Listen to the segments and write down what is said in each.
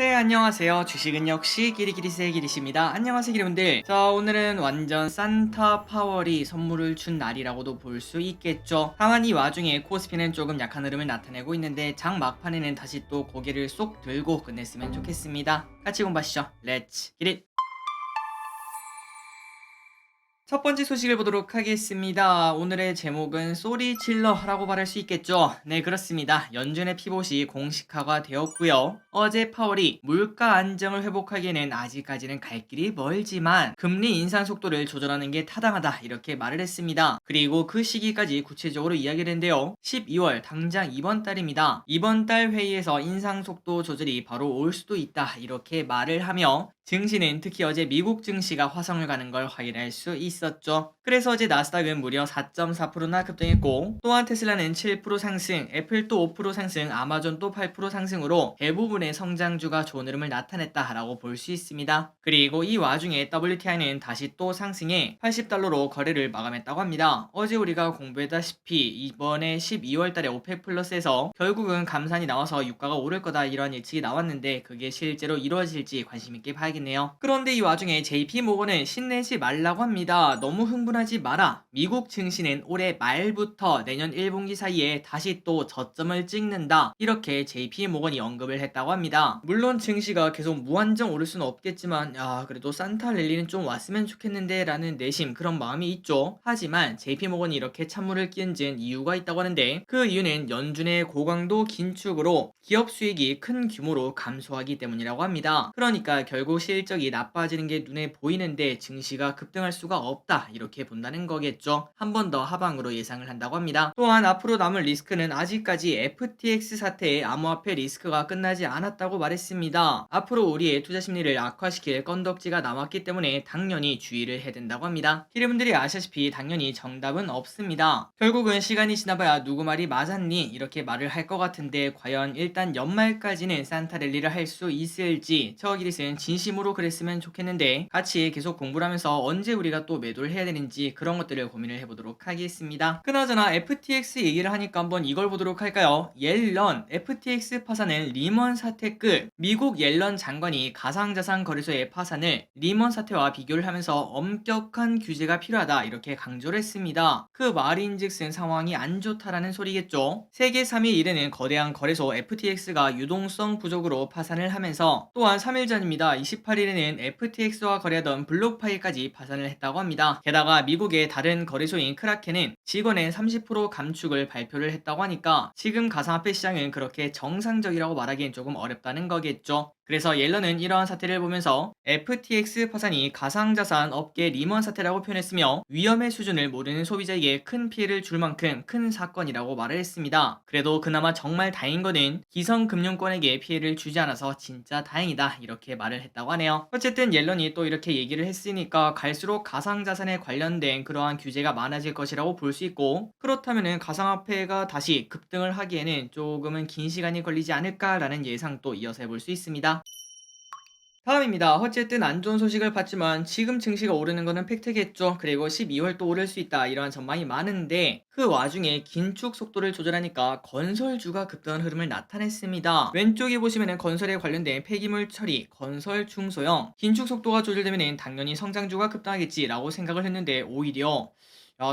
네, 안녕하세요. 주식은 역시 기리기리스의 기리십니다. 안녕하세요, 기리분들. 자, 오늘은 완전 산타 파월이 선물을 준 날이라고도 볼 수 있겠죠. 다만 이 와중에 코스피는 조금 약한 흐름을 나타내고 있는데 장 막판에는 다시 또 고개를 쏙 들고 끝냈으면 좋겠습니다. 같이 공부하시죠. 렛츠 기릿! 첫 번째 소식을 보도록 하겠습니다. 오늘의 제목은 소리질러라고 말할 수 있겠죠. 네, 그렇습니다. 연준의 피봇이 공식화가 되었고요. 어제 파월이 물가 안정을 회복하기에는 아직까지는 갈 길이 멀지만 금리 인상 속도를 조절하는 게 타당하다 이렇게 말을 했습니다. 그리고 그 시기까지 구체적으로 이야기를 했는데요. 12월 당장 이번 달입니다. 이번 달 회의에서 인상 속도 조절이 바로 올 수도 있다 이렇게 말을 하며 증시는 특히 어제 미국 증시가 화성을 가는 걸 확인할 수 있었죠. 그래서 어제 나스닥은 무려 4.4%나 급등했고, 또한 테슬라는 7% 상승, 애플도 5% 상승, 아마존도 8% 상승으로 대부분의 성장주가 좋은 흐름을 나타냈다라고 볼 수 있습니다. 그리고 이 와중에 WTI는 다시 또 상승해 80달러로 거래를 마감했다고 합니다. 어제 우리가 공부했다시피 이번에 12월 달에 오펙 플러스에서 결국은 감산이 나와서 유가가 오를 거다 이런 예측이 나왔는데 그게 실제로 이루어질지 관심 있게 봐야겠네요. 그런데 이 와중에 JP 모건은 신내지 말라고 합니다. 너무 흥분하지 마라. 미국 증시는 올해 말부터 내년 1분기 사이에 다시 또 저점을 찍는다. 이렇게 JP 모건이 언급을 했다고 합니다. 물론 증시가 계속 무한정 오를 수는 없겠지만 그래도 산타 랠리는 좀 왔으면 좋겠는데 라는 내심 그런 마음이 있죠. 하지만 JP 모건이 이렇게 찬물을 끼얹은 이유가 있다고 하는데 그 이유는 연준의 고강도 긴축으로 기업 수익이 큰 규모로 감소하기 때문이라고 합니다. 그러니까 결국 실적이 나빠지는 게 눈에 보이는데 증시가 급등할 수가 없다 이렇게 본다는 거겠죠. 한 번 더 하방으로 예상을 한다고 합니다. 또한 앞으로 남을 리스크는 아직까지 FTX 사태의 암호화폐 리스크가 끝나지 않았다고 말했습니다. 앞으로 우리의 투자 심리를 악화시킬 건덕지가 남았기 때문에 당연히 주의를 해야 된다고 합니다. 기르분들이 아시다시피 당연히 정답은 없습니다. 결국은 시간이 지나봐야 누구 말이 맞았니 이렇게 말을 할 것 같은데 과연 일단 연말까지는 산타 랠리를 할 수 있을지 저 기릿은 진심으로 그랬으면 좋겠는데 같이 계속 공부를 하면서 언제 우리가 또 매도를 해야 되는지 그런 것들을 고민을 해보도록 하겠습니다. 그나저나 FTX 얘기를 하니까 한번 이걸 보도록 할까요? 옐런 FTX 파산은 리먼 사태 끝. 미국 옐런 장관이 가상자산 거래소의 파산을 리먼 사태와 비교를 하면서 엄격한 규제가 필요하다 이렇게 강조를 했습니다. 그 말인즉슨 상황이 안 좋다라는 소리겠죠. 세계 3위 이르는 거대한 거래소 FTX가 유동성 부족으로 파산을 하면서 또한 3일 전입니다. 28일에는 FTX와 거래하던 블록파이까지 파산을 했다고 합니다. 게다가 미국의 다른 거래소인 크라켄은 직원의 30% 감축을 발표를 했다고 하니까 지금 가상화폐 시장은 그렇게 정상적이라고 말하기엔 조금 어렵다는 거겠죠. 그래서 옐런은 이러한 사태를 보면서 FTX 파산이 가상자산 업계 리먼 사태라고 표현했으며 위험의 수준을 모르는 소비자에게 큰 피해를 줄 만큼 큰 사건이라고 말을 했습니다. 그래도 그나마 정말 다행인 거는 기성금융권에게 피해를 주지 않아서 진짜 다행이다 이렇게 말을 했다고 하네요. 어쨌든 옐런이 또 이렇게 얘기를 했으니까 갈수록 가상자산에 관련된 그러한 규제가 많아질 것이라고 볼 수 있고 그렇다면은 가상화폐가 다시 급등을 하기에는 조금은 긴 시간이 걸리지 않을까라는 예상도 이어서 해볼 수 있습니다. 다음입니다. 어쨌든 안 좋은 소식을 봤지만 지금 증시가 오르는 거는 팩트겠죠. 그리고 12월 또 오를 수 있다 이러한 전망이 많은데 그 와중에 긴축 속도를 조절하니까 건설주가 급등한 흐름을 나타냈습니다. 왼쪽에 보시면은 건설에 관련된 폐기물 처리, 건설 중소형 긴축 속도가 조절되면은 당연히 성장주가 급등하겠지라고 생각을 했는데 오히려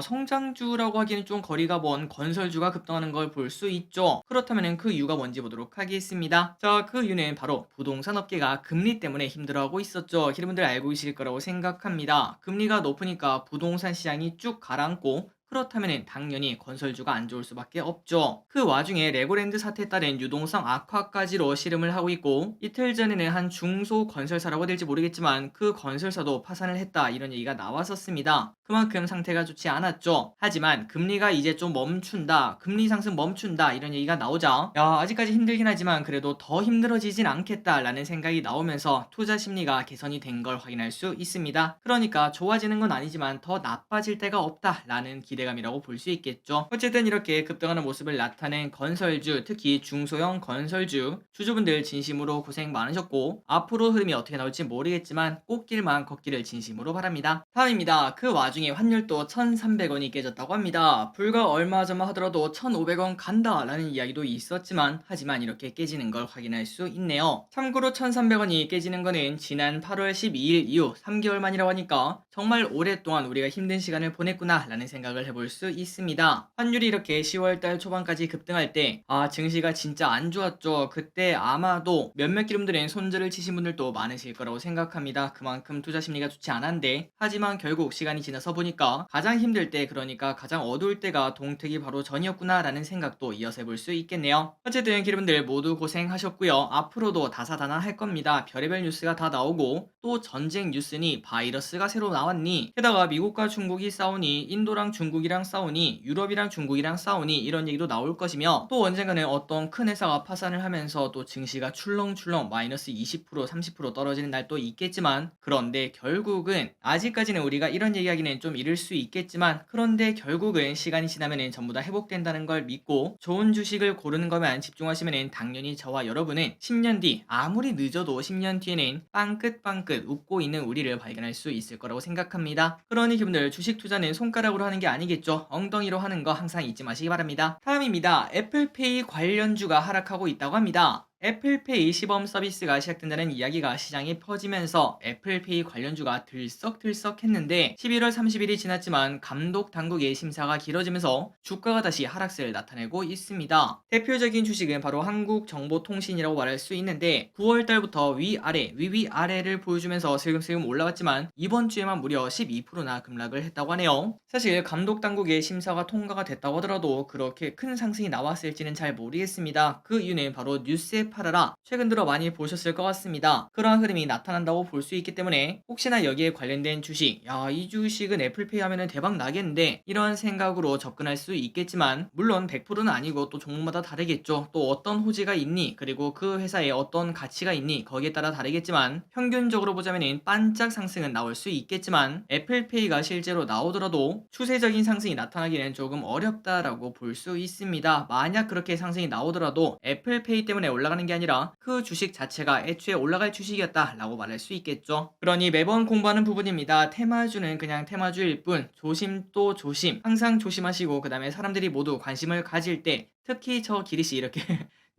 성장주라고 하기에는 좀 거리가 먼 건설주가 급등하는 걸 볼 수 있죠. 그렇다면 그 이유가 뭔지 보도록 하겠습니다. 자, 그 이유는 바로 부동산 업계가 금리 때문에 힘들어하고 있었죠. 여러분들 알고 계실 거라고 생각합니다. 금리가 높으니까 부동산 시장이 쭉 가라앉고 그렇다면 당연히 건설주가 안 좋을 수밖에 없죠. 그 와중에 레고랜드 사태에 따른 유동성 악화까지로 씨름을 하고 있고 이틀 전에는 한 중소 건설사라고 될지 모르겠지만 그 건설사도 파산을 했다 이런 얘기가 나왔었습니다. 그만큼 상태가 좋지 않았죠. 하지만 금리가 이제 좀 멈춘다, 금리 상승 멈춘다 이런 얘기가 나오자 아직까지 힘들긴 하지만 그래도 더 힘들어지진 않겠다라는 생각이 나오면서 투자 심리가 개선이 된 걸 확인할 수 있습니다. 그러니까 좋아지는 건 아니지만 더 나빠질 데가 없다라는 기대 기대감이라고 볼 수 있겠죠. 어쨌든 이렇게 급등하는 모습을 나타낸 건설주, 특히 중소형 건설주 주주분들 진심으로 고생 많으셨고 앞으로 흐름이 어떻게 나올지 모르겠지만 꽃길만 걷기를 진심으로 바랍니다. 다음입니다. 그 와중에 환율도 1,300원이 깨졌다고 합니다. 불과 얼마 전만 하더라도 1,500원 간다라는 이야기도 있었지만 하지만 이렇게 깨지는 걸 확인할 수 있네요. 참고로 1,300원이 깨지는 거는 지난 8월 12일 이후 3개월 만이라고 하니까 정말 오랫동안 우리가 힘든 시간을 보냈구나 라는 생각을 해볼 수 있습니다. 환율이 이렇게 10월달 초반까지 급등할 때 증시가 진짜 안 좋았죠. 그때 아마도 몇몇 기름들은 손절을 치신 분들도 많으실 거라고 생각합니다. 그만큼 투자 심리가 좋지 않았는데 하지만 결국 시간이 지나서 보니까 가장 힘들 때, 그러니까 가장 어두울 때가 동택이 바로 전이었구나 라는 생각도 이어서 해볼 수 있겠네요. 어쨌든 기름들 모두 고생하셨고요. 앞으로도 다사다난할 겁니다. 별의별 뉴스가 다 나오고 또 전쟁 뉴스니 바이러스가 새로 나왔니, 게다가 미국과 중국이 싸우니, 인도랑 중국이랑 싸우니, 유럽이랑 중국이랑 싸우니 이런 얘기도 나올 것이며, 또 언젠가는 어떤 큰 회사가 파산을 하면서 또 증시가 출렁출렁 마이너스 20% 30% 떨어지는 날도 있겠지만, 그런데 결국은 아직까지는 우리가 이런 얘기하기는 좀 이를 수 있겠지만, 그런데 결국은 시간이 지나면은 전부 다 회복된다는 걸 믿고 좋은 주식을 고르는 것만 집중하시면은 당연히 저와 여러분은 10년 뒤, 아무리 늦어도 10년 뒤에는 빵긋빵긋 웃고 있는 우리를 발견할 수 있을 거라고 생각합니다. 그러니 여러분들 주식 투자는 손가락으로 하는 게 아니겠죠. 엉덩이로 하는 거 항상 잊지 마시기 바랍니다. 다음입니다. 애플페이 관련주가 하락하고 있다고 합니다. 애플페이 시범 서비스가 시작된다는 이야기가 시장에 퍼지면서 애플페이 관련주가 들썩들썩 했는데 11월 30일이 지났지만 감독 당국의 심사가 길어지면서 주가가 다시 하락세를 나타내고 있습니다. 대표적인 주식은 바로 한국정보통신이라고 말할 수 있는데 9월달부터 위아래 위위아래를 보여주면서 슬금슬금 올라왔지만 이번 주에만 무려 12%나 급락을 했다고 하네요. 사실 감독 당국의 심사가 통과가 됐다고 하더라도 그렇게 큰 상승이 나왔을지는 잘 모르겠습니다. 그 이유는 바로 뉴스에 팔아라 최근 들어 많이 보셨을 것 같습니다. 그러한 흐름이 나타난다고 볼 수 있기 때문에 혹시나 여기에 관련된 주식, 이 주식은 애플페이 하면은 대박 나겠는데 이런 생각으로 접근할 수 있겠지만, 물론 100%는 아니고 또 종목마다 다르겠죠. 또 어떤 호재가 있니, 그리고 그 회사에 어떤 가치가 있니, 거기에 따라 다르겠지만 평균적으로 보자면은 반짝 상승은 나올 수 있겠지만 애플페이가 실제로 나오더라도 추세적인 상승이 나타나기는 조금 어렵다라고 볼 수 있습니다. 만약 그렇게 상승이 나오더라도 애플페이 때문에 올라가는 게 아니라 그 주식 자체가 애초에 올라갈 주식이었다라고 말할 수 있겠죠. 그러니 매번 공부하는 부분입니다. 테마주는 그냥 테마주일 뿐, 조심 또 조심, 항상 조심하시고, 그 다음에 사람들이 모두 관심을 가질 때, 특히 저 기리씨 이렇게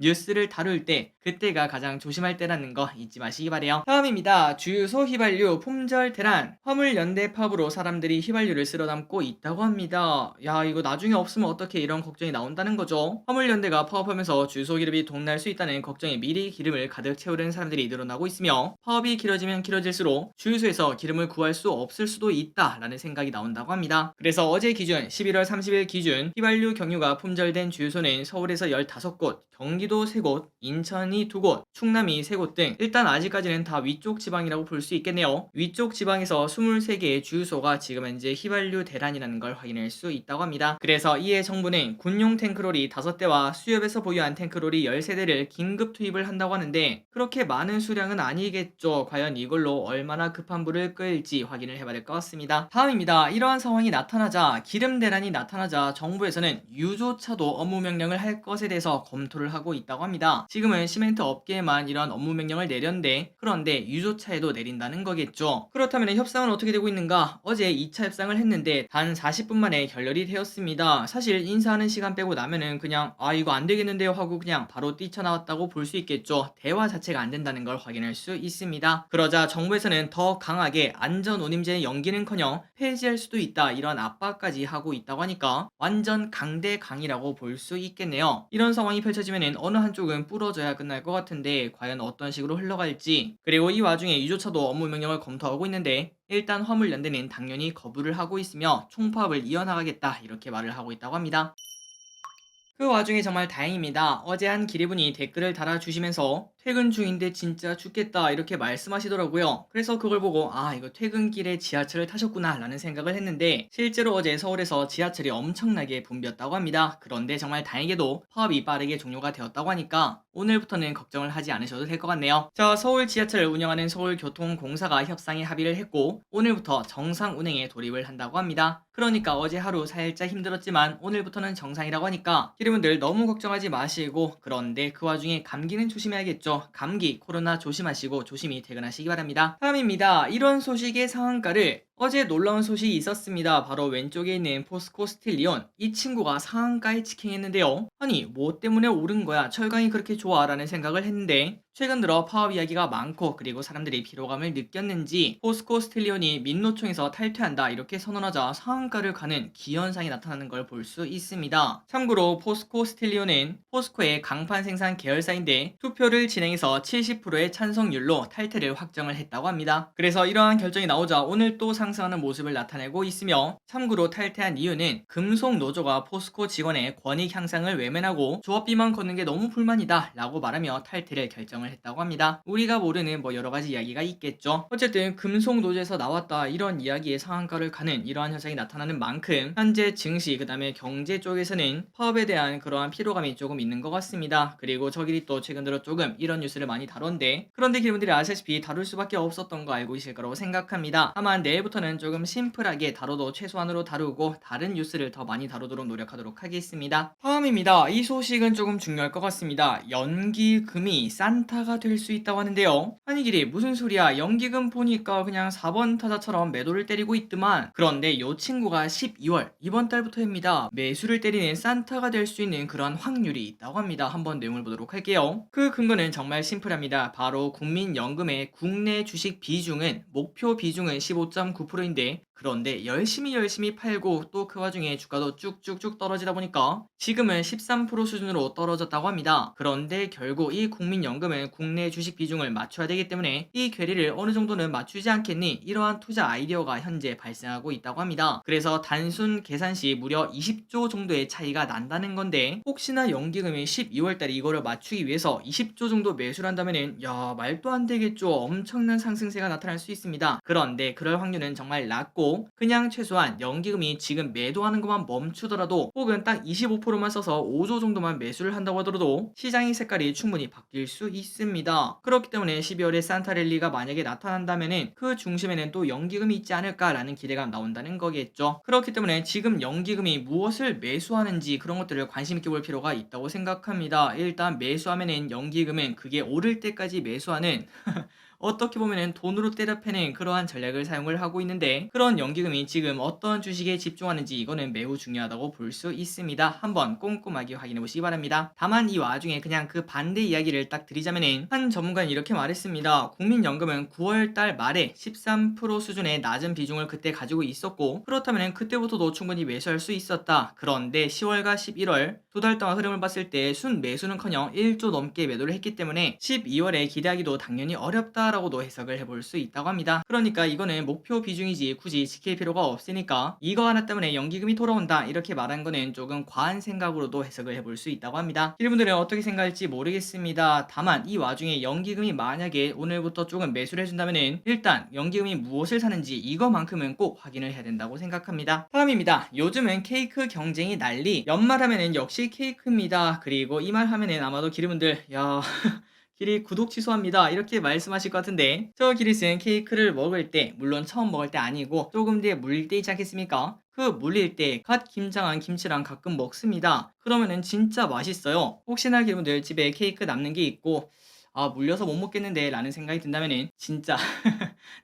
뉴스를 다룰 때 그때가 가장 조심할 때라는 거 잊지 마시기 바래요. 다음입니다. 주유소 휘발유 품절 대란, 화물연대 파업으로 사람들이 휘발유를 쓸어 담고 있다고 합니다. 야, 이거 나중에 없으면 어떻게, 이런 걱정이 나온다는 거죠. 화물연대가 파업하면서 주유소 기름이 동날 수 있다는 걱정에 미리 기름을 가득 채우려는 사람들이 늘어나고 있으며, 파업이 길어지면 길어질수록 주유소에서 기름을 구할 수 없을 수도 있다라는 생각이 나온다고 합니다. 그래서 어제 기준 11월 30일 기준 휘발유 경유가 품절된 주유소는 서울에서 15곳, 경기도 3곳, 인천이 2곳, 충남이 3곳 등 일단 아직까지는 다 위쪽 지방이라고 볼 수 있겠네요. 위쪽 지방에서 23개의 주유소가 지금 현재 휘발유 대란이라는 걸 확인할 수 있다고 합니다. 그래서 이에 정부는 군용 탱크롤이 5대와 수협에서 보유한 탱크롤이 13대를 긴급 투입을 한다고 하는데 그렇게 많은 수량은 아니겠죠. 과연 이걸로 얼마나 급한 불을 끌지 확인을 해봐야 될 것 같습니다. 다음입니다. 이러한 상황이 나타나자, 기름 대란이 나타나자 정부에서는 유조차도 업무 명령을 할 것에 대해서 검토를 하고 있다고 합니다. 지금은 시멘트 업계에만 이러한 업무 명령을 내렸는데, 그런데 유조차에도 내린다는 거겠죠. 그렇다면 협상은 어떻게 되고 있는가? 어제 2차 협상을 했는데 단 40분 만에 결렬이 되었습니다. 사실 인사하는 시간 빼고 나면은 그냥 이거 안 되겠는데요 하고 그냥 바로 뛰쳐나왔다고 볼 수 있겠죠. 대화 자체가 안 된다는 걸 확인할 수 있습니다. 그러자 정부에서는 더 강하게 안전운임제 연기는커녕 폐지할 수도 있다, 이런 압박까지 하고 있다고 하니까 완전 강대강이라고 볼 수 있겠네요. 이런 상황이 펼쳐지면 어느 한쪽은 부러져야 끝날 것 같은데 과연 어떤 식으로 흘러갈지, 그리고 이 와중에 유조차도 업무 명령을 검토하고 있는데 일단 화물연대는 당연히 거부를 하고 있으며 총파업을 이어나가겠다 이렇게 말을 하고 있다고 합니다. 그 와중에 정말 다행입니다. 어제 한 기리분이 댓글을 달아주시면서 퇴근 중인데 진짜 죽겠다 이렇게 말씀하시더라고요. 그래서 그걸 보고 이거 퇴근길에 지하철을 타셨구나 라는 생각을 했는데, 실제로 어제 서울에서 지하철이 엄청나게 붐볐다고 합니다. 그런데 정말 다행히도 파업이 빠르게 종료가 되었다고 하니까 오늘부터는 걱정을 하지 않으셔도 될 것 같네요. 자, 서울 지하철을 운영하는 서울교통공사가 협상에 합의를 했고 오늘부터 정상 운행에 돌입을 한다고 합니다. 그러니까 어제 하루 살짝 힘들었지만 오늘부터는 정상이라고 하니까 여러분들 너무 걱정하지 마시고, 그런데 그 와중에 감기는 조심해야겠죠. 감기, 코로나 조심하시고 조심히 퇴근하시기 바랍니다. 다음입니다. 이런 소식의 상한가를 어제 놀라운 소식이 있었습니다. 바로 왼쪽에 있는 포스코 스틸리온, 이 친구가 상한가에 직행했는데요. 아니 뭐 때문에 오른 거야, 철강이 그렇게 좋아 라는 생각을 했는데 최근 들어 파업 이야기가 많고 그리고 사람들이 피로감을 느꼈는지 포스코 스틸리온이 민노총에서 탈퇴한다 이렇게 선언하자 상한가를 가는 기현상이 나타나는 걸 볼 수 있습니다. 참고로 포스코 스틸리온은 포스코의 강판 생산 계열사인데 투표를 진행해서 70%의 찬성률로 탈퇴를 확정을 했다고 합니다. 그래서 이러한 결정이 나오자 오늘 또 상승하는 모습을 나타내고 있으며, 참고로 탈퇴한 이유는 금속 노조가 포스코 직원의 권익 향상을 외면하고 조합비만 걷는 게 너무 불만이다 라고 말하며 탈퇴를 결정을 했다고 합니다. 우리가 모르는 뭐 여러가지 이야기가 있겠죠. 어쨌든 금속 노조에서 나왔다 이런 이야기의 상한가를 가는 이러한 현상이 나타나는 만큼 현재 증시 그 다음에 경제 쪽에서는 파업에 대한 그러한 피로감이 조금 있는 것 같습니다. 그리고 저끼리 또 최근 들어 조금 이런 뉴스를 많이 다뤘는데, 그런데 여러분들이 아시다시피 다룰 수밖에 없었던 거 알고 계실 거라고 생각합니다. 다만 내일부터는 조금 심플하게 다뤄도 최소한으로 다루고 다른 뉴스를 더 많이 다루도록 노력하도록 하겠습니다. 다음입니다. 이 소식은 조금 중요할 것 같습니다. 연기금이 산타가 될 수 있다고 하는데요. 아니 길이 무슨 소리야, 연기금 보니까 그냥 4번 타자처럼 매도를 때리고 있더만. 그런데 요 친구가 12월 이번 달부터입니다. 매수를 때리는 산타가 될 수 있는 그런 확률이 있다고 합니다. 한번 내용을 보도록 할게요. 그 근거는 정말 심플합니다. 바로 국민연금의 국내 주식 비중은 목표 비중은 15.9%인데 그런데 열심히 팔고 또 그 와중에 주가도 쭉쭉쭉 떨어지다 보니까 지금은 13% 수준으로 떨어졌다고 합니다. 그런데 결국 이 국민연금은 국내 주식 비중을 맞춰야 되기 때문에 이 괴리를 어느 정도는 맞추지 않겠니? 이러한 투자 아이디어가 현재 발생하고 있다고 합니다. 그래서 단순 계산 시 무려 20조 정도의 차이가 난다는 건데, 혹시나 연기금이 12월달에 이거를 맞추기 위해서 20조 정도 매수를 한다면은 야 말도 안 되겠죠. 엄청난 상승세가 나타날 수 있습니다. 그런데 그럴 확률은 정말 낮고, 그냥 최소한 연기금이 지금 매도하는 것만 멈추더라도 혹은 딱 25%만 써서 5조 정도만 매수를 한다고 하더라도 시장의 색깔이 충분히 바뀔 수 있습니다. 그렇기 때문에 12월에 산타랠리가 만약에 나타난다면은 그 중심에는 또 연기금이 있지 않을까라는 기대가 나온다는 거겠죠. 그렇기 때문에 지금 연기금이 무엇을 매수하는지 그런 것들을 관심 있게 볼 필요가 있다고 생각합니다. 일단 매수하면은 연기금은 그게 오를 때까지 매수하는 어떻게 보면은 돈으로 때려 패는 그러한 전략을 사용을 하고 있는데, 그런 연기금이 지금 어떤 주식에 집중하는지 이거는 매우 중요하다고 볼 수 있습니다. 한번 꼼꼼하게 확인해 보시기 바랍니다. 다만 이 와중에 그냥 그 반대 이야기를 딱 드리자면은 한 전문가는 이렇게 말했습니다. 국민연금은 9월달 말에 13% 수준의 낮은 비중을 그때 가지고 있었고 그렇다면 그때부터도 충분히 매수할 수 있었다. 그런데 10월과 11월 두 달 동안 흐름을 봤을 때 순 매수는커녕 1조 넘게 매도를 했기 때문에 12월에 기대하기도 당연히 어렵다라고도 해석을 해볼 수 있다고 합니다. 그러니까 이거는 목표 비중이지 굳이 지킬 필요가 없으니까 이거 하나 때문에 연기금이 돌아온다 이렇게 말한 거는 조금 과한 생각으로도 해석을 해볼 수 있다고 합니다. 여러분들은 어떻게 생각할지 모르겠습니다. 다만 이 와중에 연기금이 만약에 오늘부터 조금 매수를 해준다면은 일단 연기금이 무엇을 사는지 이거만큼은 꼭 확인을 해야 된다고 생각합니다. 다음입니다. 요즘은 케이크 경쟁이 난리. 연말하면은 역시 케이크입니다. 그리고 이 말 하면은 아마도 기르분들 야 길이 구독 취소합니다 이렇게 말씀하실 것 같은데, 저 기리스는 케이크를 먹을 때 물론 처음 먹을 때 아니고 조금 뒤에 물릴 때 있지 않겠습니까? 그 물릴 때 갓 김장한 김치랑 가끔 먹습니다. 그러면은 진짜 맛있어요. 혹시나 여러분들 집에 케이크 남는 게 있고 아 물려서 못 먹겠는데 라는 생각이 든다면은 진짜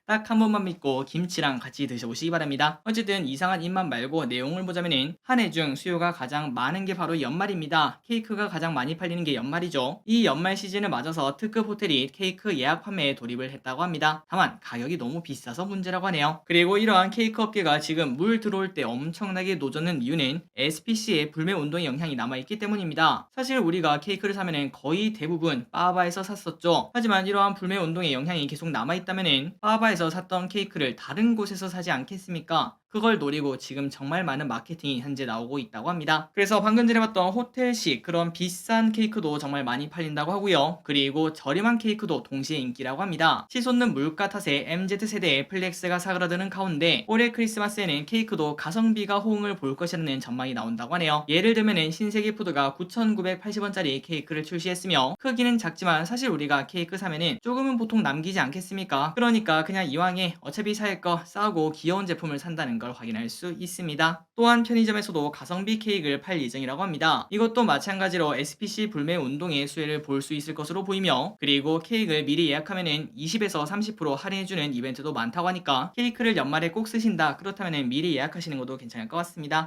딱 한 번만 믿고 김치랑 같이 드셔보시기 바랍니다. 어쨌든 이상한 입맛 말고 내용을 보자면은 한 해 중 수요가 가장 많은 게 바로 연말입니다. 케이크가 가장 많이 팔리는 게 연말이죠. 이 연말 시즌을 맞아서 특급 호텔이 케이크 예약 판매에 돌입을 했다고 합니다. 다만 가격이 너무 비싸서 문제라고 하네요. 그리고 이러한 케이크 업계가 지금 물 들어올 때 엄청나게 노젓는 이유는 SPC의 불매 운동의 영향이 남아있기 때문입니다. 사실 우리가 케이크를 사면은 거의 대부분 빠바에서 샀었죠. 하지만 이러한 불매 운동의 영향이 계속 남아있다면은 빠바에서 샀던 케이크를 다른 곳에서 사지 않겠습니까? 그걸 노리고 지금 정말 많은 마케팅이 현재 나오고 있다고 합니다. 그래서 방금 전에 봤던 호텔식 그런 비싼 케이크도 정말 많이 팔린다고 하고요. 그리고 저렴한 케이크도 동시에 인기라고 합니다. 치솟는 물가 탓에 MZ세대의 플렉스가 사그라드는 가운데 올해 크리스마스에는 케이크도 가성비가 호응을 볼 것이라는 전망이 나온다고 하네요. 예를 들면은 신세계푸드가 9,980원짜리 케이크를 출시했으며 크기는 작지만 사실 우리가 케이크 사면은 조금은 보통 남기지 않겠습니까? 그러니까 그냥 이왕에 어차피 살 거 싸고 귀여운 제품을 산다는 걸 확인할 수 있습니다. 또한 편의점에서도 가성비 케이크를 팔 예정이라고 합니다. 이것도 마찬가지로 SPC 불매 운동의 수혜를 볼 수 있을 것으로 보이며 그리고 케이크를 미리 예약하면은 20에서 30% 할인해주는 이벤트도 많다고 하니까 케이크를 연말에 꼭 쓰신다 그렇다면 미리 예약하시는 것도 괜찮을 것 같습니다.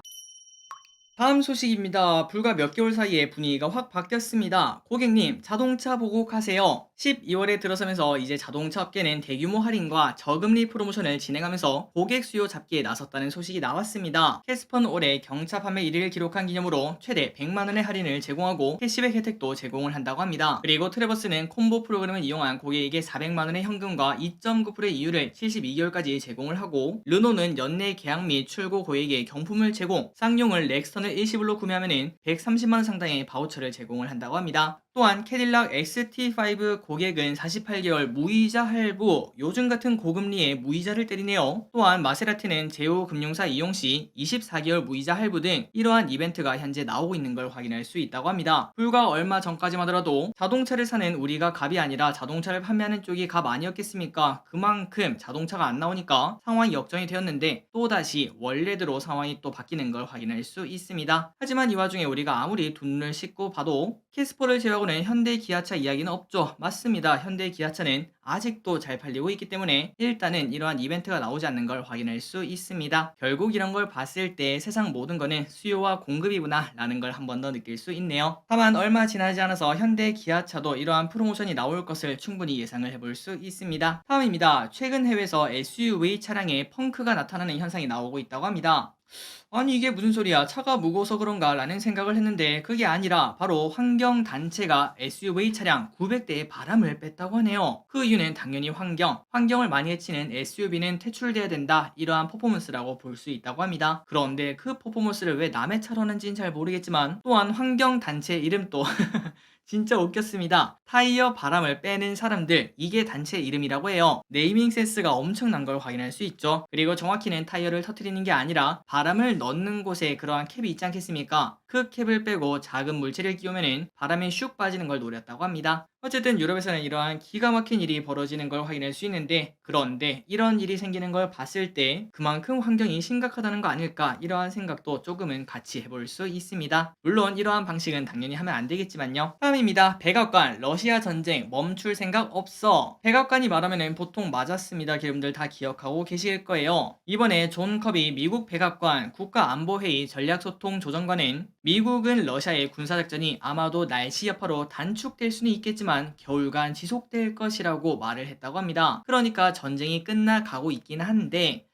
다음 소식입니다. 불과 몇 개월 사이에 분위기가 확 바뀌었습니다. 고객님, 자동차 보고하세요. 12월에 들어서면서 이제 자동차 업계는 대규모 할인과 저금리 프로모션을 진행하면서 고객 수요 잡기에 나섰다는 소식이 나왔습니다. 캐스펀 올해 경차 판매 1위를 기록한 기념으로 최대 100만원의 할인을 제공하고 캐시백 혜택도 제공을 한다고 합니다. 그리고 트레버스는 콤보 프로그램을 이용한 고객에게 400만원의 현금과 2.9%의 이율을 72개월까지 제공을 하고 르노는 연내 계약 및 출고 고객에게 경품을 제공, 쌍용을 렉스턴을 일시불로 구매하면 130만원 상당의 바우처를 제공을 한다고 합니다. 또한 캐딜락 XT5 고객은 48개월 무이자 할부, 요즘 같은 고금리에 무이자를 때리네요. 또한 마세라티는 제휴금융사 이용 시 24개월 무이자 할부 등 이러한 이벤트가 현재 나오고 있는 걸 확인할 수 있다고 합니다. 불과 얼마 전까지만 하더라도 자동차를 사는 우리가 갑이 아니라 자동차를 판매하는 쪽이 갑 아니었겠습니까? 그만큼 자동차가 안 나오니까 상황이 역전이 되었는데 또다시 원래대로 상황이 또 바뀌는 걸 확인할 수 있습니다. 하지만 이 와중에 우리가 아무리 눈을 씻고 봐도 캐스퍼를 제외하고는 현대 기아차 이야기는 없죠. 맞습니다. 현대 기아차는 아직도 잘 팔리고 있기 때문에 일단은 이러한 이벤트가 나오지 않는 걸 확인할 수 있습니다. 결국 이런 걸 봤을 때 세상 모든 거는 수요와 공급이구나 라는 걸 한 번 더 느낄 수 있네요. 다만 얼마 지나지 않아서 현대 기아차도 이러한 프로모션이 나올 것을 충분히 예상을 해볼 수 있습니다. 다음입니다. 최근 해외에서 SUV 차량에 펑크가 나타나는 현상이 나오고 있다고 합니다. 아니 이게 무슨 소리야, 차가 무거워서 그런가 라는 생각을 했는데 그게 아니라 바로 환경단체가 SUV 차량 900대의 바람을 뺐다고 하네요. 그 이유는 당연히 환경을 많이 해치는 SUV는 퇴출돼야 된다, 이러한 퍼포먼스라고 볼 수 있다고 합니다. 그런데 그 퍼포먼스를 왜 남의 차로 하는지는 잘 모르겠지만 또한 환경단체 이름도 진짜 웃겼습니다. 타이어 바람을 빼는 사람들, 이게 단체 이름이라고 해요. 네이밍 센스가 엄청난 걸 확인할 수 있죠. 그리고 정확히는 타이어를 터트리는 게 아니라 바람을 넣는 곳에 그러한 캡이 있지 않겠습니까? 그 캡을 빼고 작은 물체를 끼우면은 바람이 슉 빠지는 걸 노렸다고 합니다. 어쨌든 유럽에서는 이러한 기가 막힌 일이 벌어지는 걸 확인할 수 있는데, 그런데 이런 일이 생기는 걸 봤을 때 그만큼 환경이 심각하다는 거 아닐까, 이러한 생각도 조금은 같이 해볼 수 있습니다. 물론 이러한 방식은 당연히 하면 안 되겠지만요. 다음입니다. 백악관 러시아 전쟁 멈출 생각 없어. 백악관이 말하면은 보통 맞았습니다. 여러분들 다 기억하고 계실 거예요. 이번에 존 커비 미국 백악관 국가안보회의 전략소통조정관은 미국은 러시아의 군사작전이 아마도 날씨 여파로 단축될 수는 있겠지만 겨울간 지속될 것이라고 말을 했다고 합니다. 그러니까 전쟁이 끝나가고 있긴 한데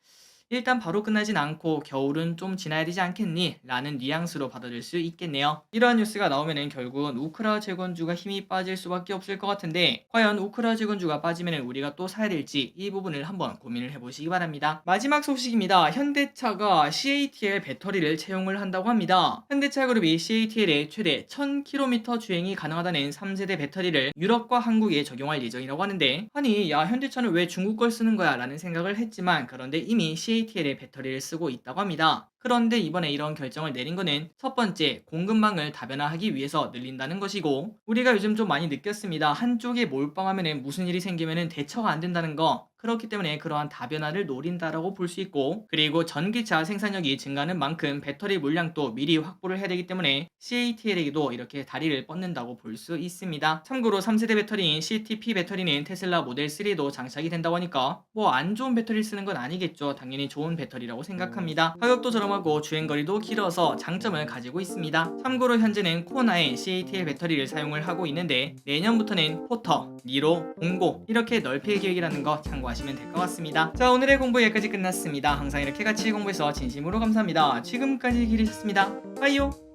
일단 바로 끝나진 않고 겨울은 좀 지나야 되지 않겠니? 라는 뉘앙스로 받아들일 수 있겠네요. 이러한 뉴스가 나오면은 결국은 우크라 재건주가 힘이 빠질 수밖에 없을 것 같은데 과연 우크라 재건주가 빠지면은 우리가 또 사야 될지 이 부분을 한번 고민을 해보시기 바랍니다. 마지막 소식입니다. 현대차가 CATL 배터리를 채용을 한다고 합니다. 현대차 그룹이 CATL에 최대 1000km 주행이 가능하다는 3세대 배터리를 유럽과 한국에 적용할 예정이라고 하는데, 아니 야 현대차는 왜 중국 걸 쓰는 거야 라는 생각을 했지만 그런데 이미 CATL의 배터리를 쓰고 있다고 합니다. 그런데 이번에 이런 결정을 내린 거는 첫 번째, 공급망을 다변화하기 위해서 늘린다는 것이고, 우리가 요즘 좀 많이 느꼈습니다. 한쪽에 몰빵하면 무슨 일이 생기면 대처가 안 된다는 거. 그렇기 때문에 그러한 다변화를 노린다라고 볼 수 있고, 그리고 전기차 생산력이 증가하는 만큼 배터리 물량도 미리 확보를 해야 되기 때문에 CATL에게도 이렇게 다리를 뻗는다고 볼 수 있습니다. 참고로 3세대 배터리인 CTP 배터리는 테슬라 모델 3에도 장착이 된다고 하니까 뭐 안 좋은 배터리를 쓰는 건 아니겠죠. 당연히 좋은 배터리라고 생각합니다. 가격도 저렴하고 주행거리도 길어서 장점을 가지고 있습니다. 참고로 현재는 코나에 CATL 배터리를 사용을 하고 있는데 내년부터는 포터, 니로, 봉고 이렇게 넓힐 계획이라는 거 참고하시면 될 것 같습니다. 자, 오늘의 공부 여기까지 끝났습니다. 항상 이렇게 같이 공부해서 진심으로 감사합니다. 지금까지 기르셨습니다. 빠이요.